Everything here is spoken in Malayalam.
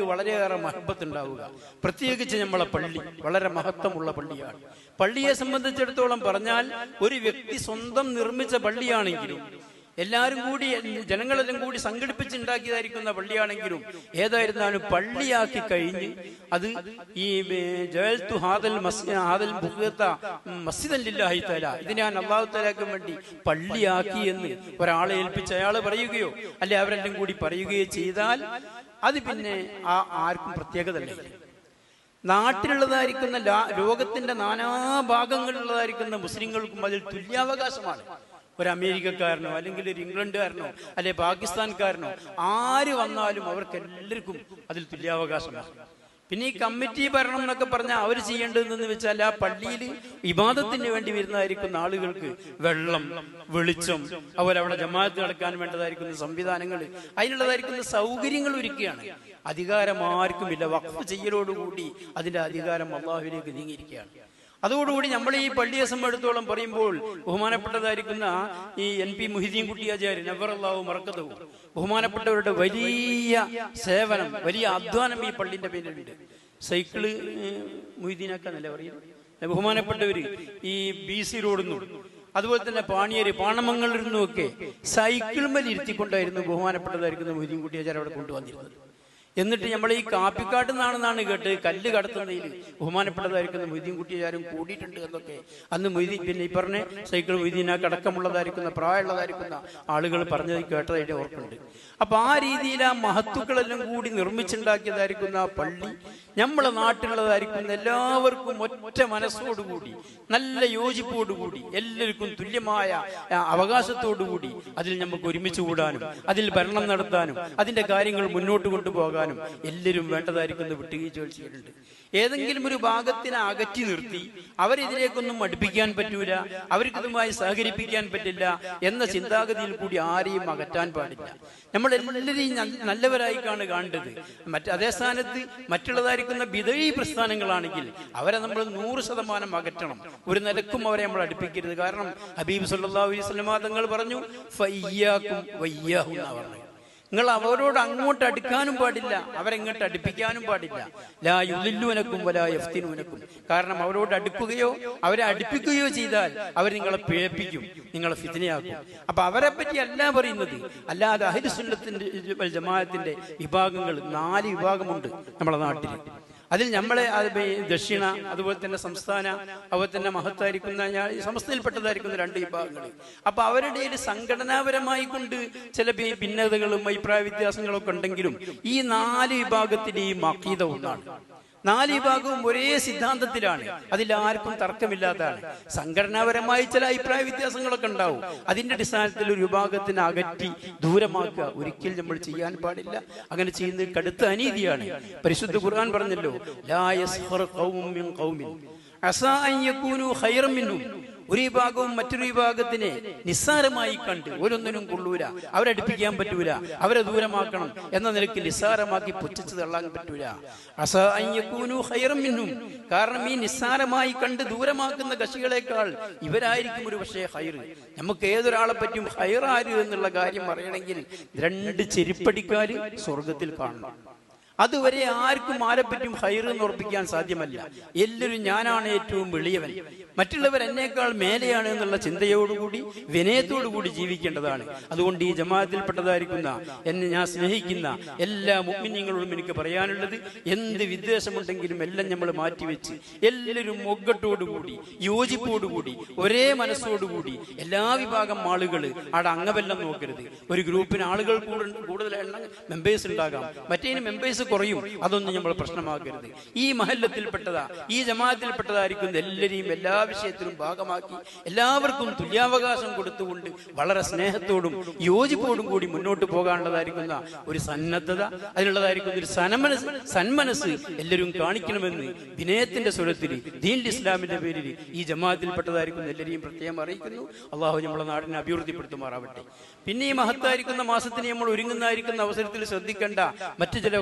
നമുക്ക് വളരെയേറെ മഹബത്ത് ഉണ്ടാവുക. പ്രത്യേകിച്ച് നമ്മളെ പള്ളി വളരെ മഹത്വമുള്ള പള്ളിയാണ്. പള്ളിയെ സംബന്ധിച്ചിടത്തോളം പറഞ്ഞാൽ ഒരു വ്യക്തി സ്വന്തം നിർമ്മിച്ച പള്ളിയാണെങ്കിലും എല്ലാവരും കൂടി ജനങ്ങളെല്ലാം കൂടി സംഘടിപ്പിച്ചുണ്ടാക്കിയതായിരിക്കുന്ന പള്ളിയാണെങ്കിലും ഏതായിരുന്നാലും പള്ളിയാക്കി കഴിഞ്ഞ് അത് ഈ ജഅൽതു ഹാദൽ മസ്ജിദൻ ലില്ലാഹി തആല, ഇത് ഞാൻ അല്ലാഹു തആലയ്ക്ക് വേണ്ടി പള്ളിയാക്കി എന്ന് ഒരാളെ ഏൽപ്പിച്ച് അയാൾ പറയുകയോ അല്ലെ അവരെല്ലാം കൂടി പറയുകയോ ചെയ്താൽ അത് പിന്നെ ആർക്കും പ്രത്യേകതയല്ല. നാട്ടിലുള്ളതായിരിക്കുന്ന ലോകത്തിന്റെ നാനാഭാഗങ്ങളിലുള്ളതായിരിക്കുന്ന മുസ്ലിങ്ങൾക്കും അതിൽ തുല്യാവകാശമാണ്. ഒരു അമേരിക്കക്കാരനോ അല്ലെങ്കിൽ ഒരു ഇംഗ്ലണ്ടുകാരനോ അല്ലെ പാകിസ്ഥാൻകാരനോ ആര് വന്നാലും അവർക്ക് എല്ലാവർക്കും അതിൽ തുല്യാവകാശമാണ്. പിന്നെ ഈ കമ്മിറ്റി ഭരണം എന്നൊക്കെ പറഞ്ഞാൽ അവർ ചെയ്യേണ്ടതെന്ന് വെച്ചാൽ ആ പള്ളിയിൽ ഇബാദത്തിന് വേണ്ടി വരുന്നതായിരിക്കുന്ന ആളുകൾക്ക് വെള്ളം, വെളിച്ചം, അതുപോലെ അവിടെ ജമാഅത്ത് നടക്കാൻ വേണ്ടതായിരിക്കുന്ന സംവിധാനങ്ങൾ, അതിനുള്ളതായിരിക്കുന്ന സൗകര്യങ്ങൾ ഒരുക്കുകയാണ്. അധികാരം ആർക്കുമില്ല. വഖഫ് ചെയ്യലോടുകൂടി അതിന്റെ അധികാരം അള്ളാഹുവിലേക്ക് നീങ്ങിയിരിക്കുകയാണ്. അതോടുകൂടി നമ്മൾ ഈ പള്ളിയെ സംബന്ധിച്ചിടത്തോളം പറയുമ്പോൾ ബഹുമാനപ്പെട്ടതായിരിക്കുന്ന ഈ NP മുഹിദ്ദീൻ കുട്ടിയാചാര്യൻ നവ്വറല്ലാഹു മർക്കദഹു, ബഹുമാനപ്പെട്ടവരുടെ വലിയ സേവനം, വലിയ അധ്വാനം ഈ പള്ളിന്റെ പേരിലുണ്ട്. സൈക്കിള് മുഹിദ്ദീനാക്കാന്നല്ല പറയുന്നത്. ബഹുമാനപ്പെട്ടവര് ഈ BC റോഡിന്നും അതുപോലെ തന്നെ പാണിയേര് പാണമംഗളിൽ നിന്നുമൊക്കെ സൈക്കിൾ മേൽ ഇരുത്തിക്കൊണ്ടായിരുന്നു ബഹുമാനപ്പെട്ടതായിരിക്കുന്ന മുഹിദ്ദീൻ കുട്ടിയാചാര്യൻ അവിടെ കൊണ്ടുവന്നിരുന്നത്. എന്നിട്ട് നമ്മൾ ഈ കാപ്പിക്കാട്ടിൽ നിന്നാണെന്നാണ് കേട്ട് കല്ല് കടത്തുന്നതിൽ ബഹുമാനപ്പെട്ടതായിരിക്കുന്ന മുഹിദ്ദീൻ കുട്ടിയാരും കൂടിയിട്ടുണ്ട് എന്നൊക്കെ അന്ന് മുഹിദ്ദീൻ, പിന്നെ ഈ പറഞ്ഞ സൈക്കിൾ മുഹിദ്ദീനാക്ക് അടക്കമുള്ളതായിരിക്കുന്ന പ്രായമുള്ളതായിരിക്കുന്ന ആളുകൾ പറഞ്ഞത് കേട്ടതായിട്ട് ഓർക്കുന്നുണ്ട്. അപ്പൊ ആ രീതിയിൽ ആ മഹത്തുക്കളെല്ലാം കൂടി നിർമ്മിച്ചുണ്ടാക്കിയതായിരിക്കുന്ന ആ പള്ളി നമ്മളെ നാട്ടിലുള്ളതായിരിക്കുന്ന എല്ലാവർക്കും ഒറ്റ മനസ്സോടുകൂടി നല്ല യോജിപ്പോടുകൂടി എല്ലാവർക്കും തുല്യമായ അവകാശത്തോടുകൂടി അതിൽ നമുക്ക് ഒരുമിച്ച് കൂടാനും അതിൽ ഭരണം നടത്താനും അതിന്റെ കാര്യങ്ങൾ മുന്നോട്ട് കൊണ്ടുപോകാനും എല്ലാവരും വേണ്ടതായിരിക്കുന്ന വിട്ടുവീഴ്ചകൾ ചെയ്യുന്നുണ്ട്. ഏതെങ്കിലും ഒരു ഭാഗത്തിനെ അകറ്റി നിർത്തി അവരിതിലേക്കൊന്നും അടുപ്പിക്കാൻ പറ്റൂല, അവർക്കിതുമായി സഹകരിപ്പിക്കാൻ പറ്റില്ല എന്ന ചിന്താഗതിയിൽ കൂടി ആരെയും അകറ്റാൻ പാടില്ല. നമ്മൾ എല്ലാവരെയും നല്ലവരായി കാണേണ്ടത്. അതേ സ്ഥാനത്ത് മറ്റുള്ളതായിരിക്കുന്ന ബിദഈ പ്രസ്ഥാനങ്ങളാണെങ്കിൽ അവരെ നമ്മൾ 100% അകറ്റണം. ഒരു നിലക്കും അവരെ നമ്മൾ അടുപ്പിക്കരുത്. കാരണം ഹബീബ് സല്ലല്ലാഹു അലൈഹി വസല്ലം തങ്ങൾ പറഞ്ഞു, ഫഇയ്യാകും വഇയ്യാഹും എന്നാ പറഞ്ഞു. നിങ്ങൾ അവരോട് അങ്ങോട്ട് അടുക്കാനും പാടില്ല, അവരെങ്ങോട്ട് അടുപ്പിക്കാനും പാടില്ല. ലാ യുളില്ലൂനക്കും വലാ യഫ്തിനൂനക്കും. കാരണം അവരോട് അടുക്കുകയോ അവരെ അടുപ്പിക്കുകയോ ചെയ്താൽ അവർ നിങ്ങളെ പിഴപ്പിക്കും, നിങ്ങളെ ഫിത്നയാക്കും. അപ്പൊ അവരെ പറ്റി അല്ല പറയുന്നത്. അല്ലാതെ അഹ്ലു സുന്നത്തിന്റെ ജമാഅത്തിന്റെ വിഭാഗങ്ങൾ 4 വിഭാഗമുണ്ട് നമ്മുടെ നാട്ടിൽ. അതിൽ നമ്മളെ ദക്ഷിണ, അതുപോലെ തന്നെ സംസ്ഥാന, അതുപോലെ തന്നെ മഹത്തായിരിക്കുന്ന സമസ്തയിൽപ്പെട്ടതായിരിക്കുന്ന 2 വിഭാഗങ്ങൾ. അപ്പൊ അവരുടെ സംഘടനാപരമായി കൊണ്ട് ചില ഭിന്നതകളും അഭിപ്രായ വ്യത്യാസങ്ങളൊക്കെ ഉണ്ടെങ്കിലും ഈ 4 വിഭാഗത്തിന്റെയും അഖീദ ഒന്നാണ്. 4 വിഭാഗവും ഒരേ സിദ്ധാന്തത്തിലാണ്. അതിലാർക്കും തർക്കമില്ലാത്തതാണ്. സംഘടനാപരമായി ചില അഭിപ്രായ വ്യത്യാസങ്ങളൊക്കെ ഉണ്ടാവും. അതിന്റെ അടിസ്ഥാനത്തിൽ ഒരു വിഭാഗത്തിനെ അകറ്റി ദൂരമാക്കുക ഒരിക്കൽ നമ്മൾ ചെയ്യാൻ പാടില്ല. അങ്ങനെ ചെയ്യുന്നത് കടുത്ത അനീതിയാണ്. പരിശുദ്ധ ഖുർആൻ പറഞ്ഞല്ലോ, ലാ യസ്ഖർ ഖൗമുൻ മിൻ ഖൗമിൻ അസാ അൻ യകൂനു ഖൈറൻ മിൻഹും. ഒരു വിഭാഗവും മറ്റൊരു വിഭാഗത്തിനെ നിസ്സാരമായി കണ്ട് ഓരോന്നിനും കൊള്ളൂല, അവരടുപ്പിക്കാൻ പറ്റൂല, അവരെ ദൂരമാക്കണം എന്ന നിലയ്ക്ക് നിസ്സാരമാക്കി പുച്ഛിച്ച് തള്ളാൻ പറ്റൂല. അസാ അൻ യകൂനു ഖൈറൻ മിൻഹും. കാരണം ഈ നിസ്സാരമായി കണ്ട് ദൂരമാക്കുന്ന കക്ഷികളെക്കാൾ ഇവരായിരിക്കും ഒരു പക്ഷേ ഖൈർ. നമുക്ക് ഏതൊരാളെ പറ്റും ഖൈർ ആര് എന്നുള്ള കാര്യം അറിയണമെങ്കിൽ 2 ചെരുപ്പടിക്കാര് സ്വർഗത്തിൽ കാണണം. അതുവരെ ആർക്കും ആരെപ്പറ്റും ഖൈർ എന്ന് ഉറപ്പിക്കാൻ സാധ്യമല്ല. എല്ലാവരും ഞാനാണ് ഏറ്റവും വെളിയവൻ, മറ്റുള്ളവർ എന്നേക്കാൾ മേലെയാണ് എന്നുള്ള ചിന്തയോടുകൂടി വിനയത്തോടുകൂടി ജീവിക്കേണ്ടതാണ്. അതുകൊണ്ട് ഈ ജമാഅത്തിൽപ്പെട്ടതായിരിക്കുന്ന എന്നെ ഞാൻ സ്നേഹിക്കുന്ന എല്ലാ മുഅ്മിനീങ്ങളോടും എനിക്ക് പറയാനുള്ളത്, എന്ത് വിദ്വേഷമുണ്ടെങ്കിലും എല്ലാം നമ്മൾ മാറ്റിവെച്ച് എല്ലാവരും ഒగ్గട്ടോടുകൂടി യോജിപ്പോടുകൂടി ഒരേ മനസ്സോടുകൂടി എല്ലാ വിഭാഗം ആളുകൾ അവിടെ അംഗമെല്ലാം നോക്കരുത്. ഒരു ഗ്രൂപ്പിന് ആളുകൾ കൂടുതൽ എണ്ണം മെമ്പേഴ്സ് ഉണ്ടാകാം, മറ്റേതിന് മെമ്പേഴ്സ് കുറയും, അതൊന്നും നമ്മൾ പ്രശ്നമാക്കരുത്. ഈ മഹല്ലത്തിൽപ്പെട്ടതാ ഈ ജമാഅത്തിൽപ്പെട്ടതായിരിക്കുന്ന എല്ലാവരെയും എല്ലാ വിഷയത്തിലും ഭാഗമാക്കി എല്ലാവർക്കും തുല്യാവകാശം കൊടുത്തുകൊണ്ട് വളരെ സ്നേഹത്തോടും യോജിപ്പോടും കൂടി മുന്നോട്ട് പോകാനുള്ളതായിരിക്കുന്ന ഒരു സന്നദ്ധത, അതിനുള്ളതായിരിക്കുന്ന ഒരു സന്മനസ് എല്ലാവരും കാണിക്കണമെന്ന് വിനയത്തിന്റെ സ്വരത്തിൽ ദീനുൽ ഇസ്ലാമിന്റെ പേരിൽ ഈ ജമാഅത്തിൽപ്പെട്ടതായിരിക്കുന്ന എല്ലാവരെയും പ്രത്യേകം അറിയിക്കുന്നു. അള്ളാഹു നമ്മുടെ നാടിനെ അഭിവൃദ്ധിപ്പെടുത്തുമാറാവട്ടെ. പിന്നെ ഈ മഹത്തായിരിക്കുന്ന മാസത്തിന് നമ്മൾ ഒരുങ്ങുന്നതായിരിക്കുന്ന അവസരത്തിൽ ശ്രദ്ധിക്കേണ്ട മറ്റു ചില